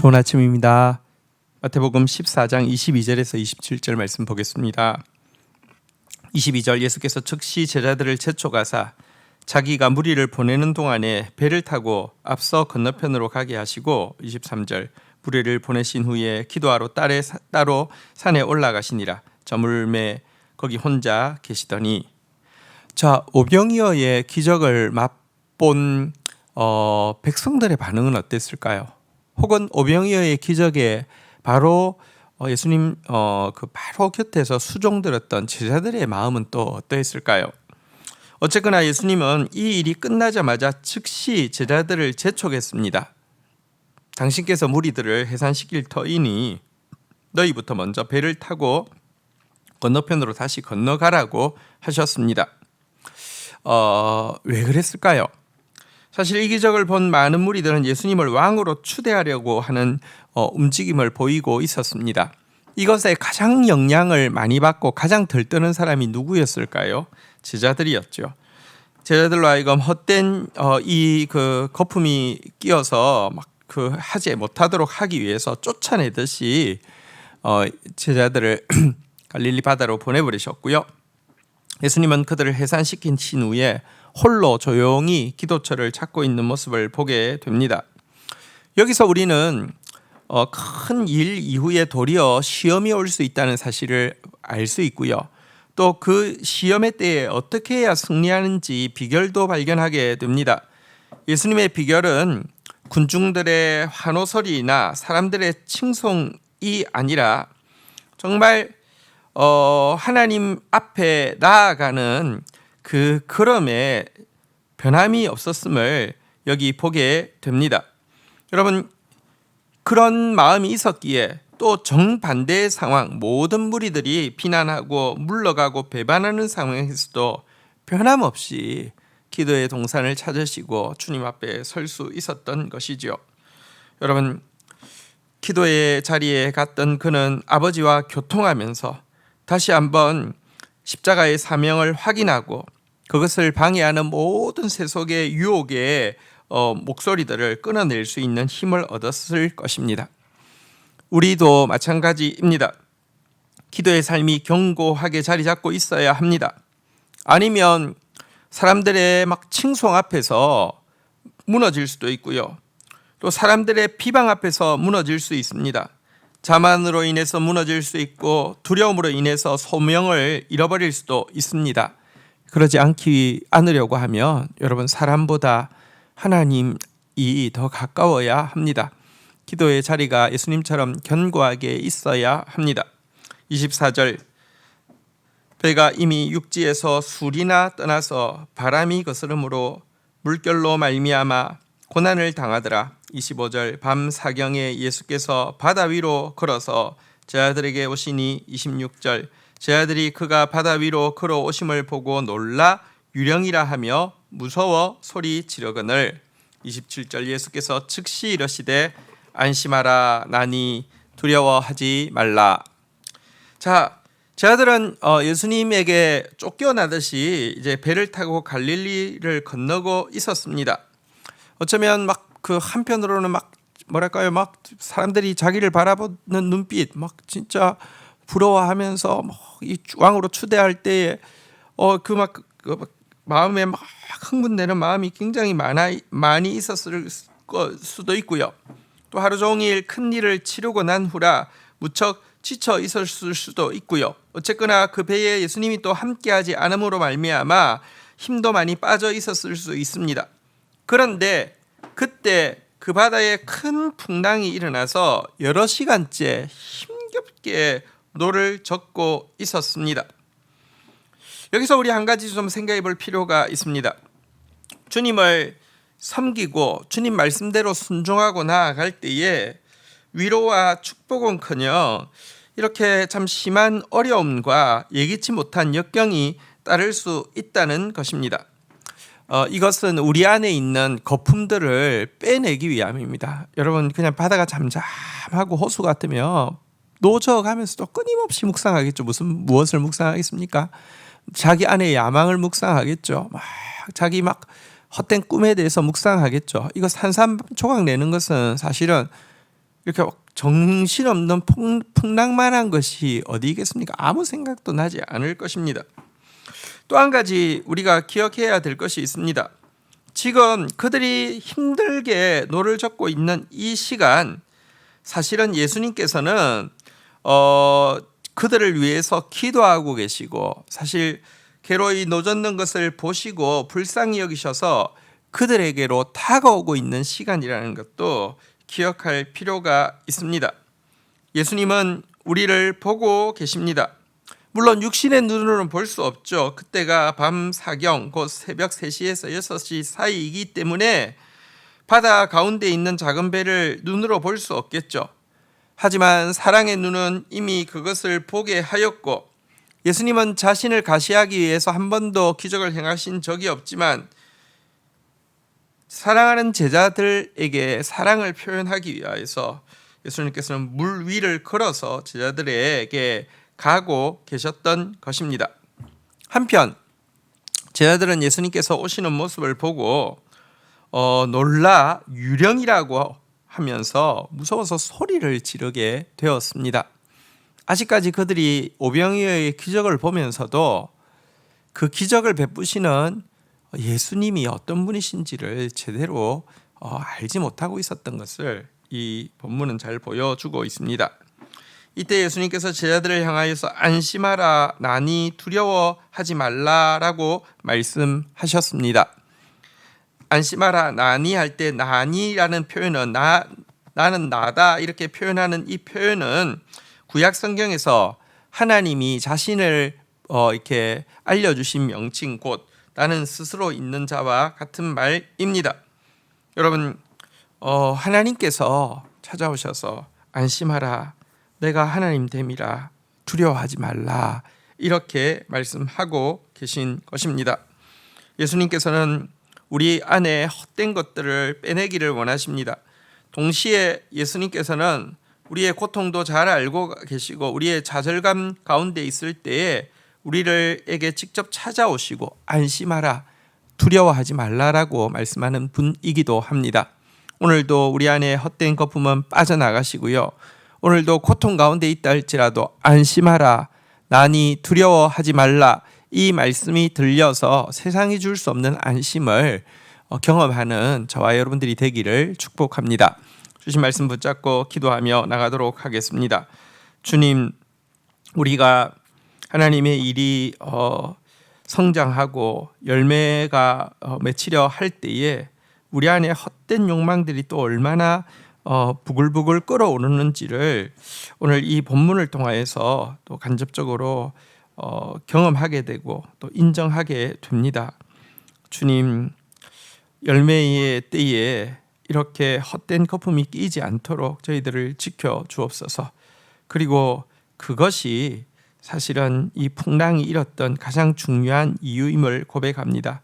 좋은 아침입니다. 마태복음 14장 22절에서 27절 말씀 보겠습니다. 22절 예수께서 즉시 제자들을 재촉하사 자기가 무리를 보내는 동안에 배를 타고 앞서 건너편으로 가게 하시고 23절 무리를 보내신 후에 기도하러 따로 산에 올라가시니라. 저물매 거기 혼자 계시더니 자, 오병이어의 기적을 맛본 백성들의 반응은 어땠을까요? 혹은 오병이어의 기적에 바로 예수님 그 바로 곁에서 수종들었던 제자들의 마음은 또 어떠했을까요? 어쨌거나 예수님은 이 일이 끝나자마자 즉시 제자들을 재촉했습니다. 당신께서 무리들을 해산시킬 터이니 너희부터 먼저 배를 타고 건너편으로 다시 건너가라고 하셨습니다. 왜 그랬을까요? 사실 이 기적을 본 많은 무리들은 예수님을 왕으로 추대하려고 하는 움직임을 보이고 있었습니다. 이것에 가장 영향을 많이 받고 가장 들뜨는 사람이 누구였을까요? 제자들이었죠. 제자들로 하여금 헛된 이 그 거품이 끼어서 막 그 하지 못하도록 하기 위해서 쫓아내듯이 제자들을 갈릴리 바다로 보내버리셨고요. 예수님은 그들을 해산시킨 후에 홀로 조용히 기도처를 찾고 있는 모습을 보게 됩니다. 여기서 우리는 큰 일 이후에 도리어 시험이 올 수 있다는 사실을 알 수 있고요. 또 그 시험의 때에 어떻게 해야 승리하는지 비결도 발견하게 됩니다. 예수님의 비결은 군중들의 환호소리나 사람들의 칭송이 아니라 정말 하나님 앞에 나아가는 그 걸음에 변함이 없었음을 여기 보게 됩니다. 여러분, 그런 마음이 있었기에 또 정반대의 상황, 모든 무리들이 비난하고 물러가고 배반하는 상황에서도 변함없이 기도의 동산을 찾으시고 주님 앞에 설 수 있었던 것이지요. 여러분, 기도의 자리에 갔던 그는 아버지와 교통하면서 다시 한번 십자가의 사명을 확인하고 그것을 방해하는 모든 세속의 유혹의 목소리들을 끊어낼 수 있는 힘을 얻었을 것입니다. 우리도 마찬가지입니다. 기도의 삶이 견고하게 자리 잡고 있어야 합니다. 아니면 사람들의 막 칭송 앞에서 무너질 수도 있고요. 또 사람들의 비방 앞에서 무너질 수 있습니다. 자만으로 인해서 무너질 수 있고 두려움으로 인해서 소명을 잃어버릴 수도 있습니다. 그러지 않으려고 하면 여러분 사람보다 하나님이 더 가까워야 합니다. 기도의 자리가 예수님처럼 견고하게 있어야 합니다. 24절 배가 이미 육지에서 술이나 떠나서 바람이 거스름으로 물결로 말미암아 고난을 당하더라. 25절 밤 사경에 예수께서 바다 위로 걸어서 제자들에게 오시니 26절 제자들이 그가 바다 위로 걸어오심을 보고 놀라 유령이라 하며 무서워 소리 지르거늘 27절 예수께서 즉시 이르시되 안심하라 나니 두려워하지 말라. 자, 제자들은 예수님에게 쫓겨나듯이 이제 배를 타고 갈릴리를 건너고 있었습니다. 어쩌면 막 그 한편으로는 막 뭐랄까요, 막 사람들이 자기를 바라보는 눈빛 막 진짜 부러워하면서 이 왕으로 추대할 때에 그 마음에 막 흥분되는 마음이 굉장히 많이 있었을 수도 있고요. 또 하루 종일 큰 일을 치르고 난 후라 무척 지쳐 있었을 수도 있고요. 어쨌거나 그 배에 예수님이 또 함께하지 않음으로 말미암아 힘도 많이 빠져 있었을 수 있습니다. 그런데 그때 그 바다에 큰 풍랑이 일어나서 여러 시간째 힘겹게 노를 젓고 있었습니다. 여기서 우리 한 가지 좀 생각해 볼 필요가 있습니다. 주님을 섬기고 주님 말씀대로 순종하고 나아갈 때에 위로와 축복은커녕 이렇게 참 심한 어려움과 예기치 못한 역경이 따를 수 있다는 것입니다. 이것은 우리 안에 있는 거품들을 빼내기 위함입니다. 여러분, 그냥 바다가 잠잠하고 호수 같으면 노저가면서도 끊임없이 묵상하겠죠. 무엇을 묵상하겠습니까? 자기 안에 야망을 묵상하겠죠. 자기 헛된 꿈에 대해서 묵상하겠죠. 이거 산산조각 내는 것은 사실은 이렇게 정신없는 풍랑만한 것이 어디 있겠습니까? 아무 생각도 나지 않을 것입니다. 또 한 가지 우리가 기억해야 될 것이 있습니다. 지금 그들이 힘들게 노를 젓고 있는 이 시간, 사실은 예수님께서는 그들을 위해서 기도하고 계시고, 사실 괴로이 노젓는 것을 보시고 불쌍히 여기셔서 그들에게로 다가오고 있는 시간이라는 것도 기억할 필요가 있습니다. 예수님은 우리를 보고 계십니다. 물론 육신의 눈으로는 볼 수 없죠. 그때가 밤 사경, 곧 새벽 3시에서 6시 사이이기 때문에 바다 가운데 있는 작은 배를 눈으로 볼 수 없겠죠. 하지만 사랑의 눈은 이미 그것을 보게 하였고, 예수님은 자신을 가시하기 위해서 한 번도 기적을 행하신 적이 없지만 사랑하는 제자들에게 사랑을 표현하기 위하여서 예수님께서는 물 위를 걸어서 제자들에게 가고 계셨던 것입니다. 한편 제자들은 예수님께서 오시는 모습을 보고 놀라 유령이라고 하면서 무서워서 소리를 지르게 되었습니다. 아직까지 그들이 오병이어의 기적을 보면서도 그 기적을 베푸시는 예수님이 어떤 분이신지를 제대로 알지 못하고 있었던 것을 이 본문은 잘 보여주고 있습니다. 이때 예수님께서 제자들을 향하여서 안심하라, 나니 두려워하지 말라라고 말씀하셨습니다. 안심하라, 나니 할 때 나니라는 표현은 나는 나다 이렇게 표현하는 이 표현은 구약 성경에서 하나님이 자신을 이렇게 알려주신 명칭, 곧 나는 스스로 있는 자와 같은 말입니다. 여러분, 하나님께서 찾아오셔서 안심하라, 내가 하나님 됨이라, 두려워하지 말라 이렇게 말씀하고 계신 것입니다. 예수님께서는 우리 안에 헛된 것들을 빼내기를 원하십니다. 동시에 예수님께서는 우리의 고통도 잘 알고 계시고 우리의 좌절감 가운데 있을 때에 우리에게 직접 찾아오시고 안심하라, 두려워하지 말라라고 말씀하는 분이기도 합니다. 오늘도 우리 안에 헛된 거품은 빠져나가시고요. 오늘도 고통 가운데 있다 할지라도 안심하라, 나니 두려워하지 말라 이 말씀이 들려서 세상이 줄 수 없는 안심을 경험하는 저와 여러분들이 되기를 축복합니다. 주신 말씀 붙잡고 기도하며 나가도록 하겠습니다. 주님, 우리가 하나님의 일이 성장하고 열매가 맺히려 할 때에 우리 안에 헛된 욕망들이 또 얼마나 부글부글 끓어오르는지를 오늘 이 본문을 통하여서 또 간접적으로 경험하게 되고 또 인정하게 됩니다. 주님, 열매의 때에 이렇게 헛된 거품이 끼지 않도록 저희들을 지켜 주옵소서. 그리고 그것이 사실은 이 풍랑이 일었던 가장 중요한 이유임을 고백합니다.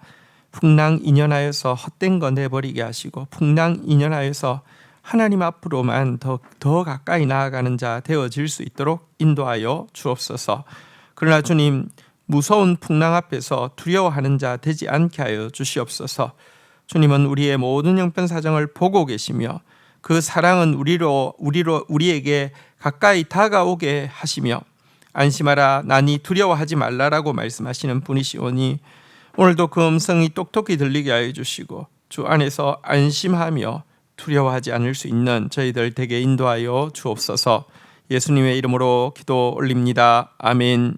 풍랑 인연하여서 헛된 거 내버리게 하시고 풍랑 인연하여서 하나님 앞으로만 더 가까이 나아가는 자 되어질 수 있도록 인도하여 주옵소서. 그러나 주님, 무서운 풍랑 앞에서 두려워하는 자 되지 않게 하여 주시옵소서. 주님은 우리의 모든 형편 사정을 보고 계시며 그 사랑은 우리에게 가까이 다가오게 하시며 안심하라, 나니 두려워하지 말라라고 말씀하시는 분이시오니 오늘도 그 음성이 똑똑히 들리게 하여 주시고 주 안에서 안심하며 두려워하지 않을 수 있는 저희들 되게 인도하여 주옵소서. 예수님의 이름으로 기도 올립니다. 아멘.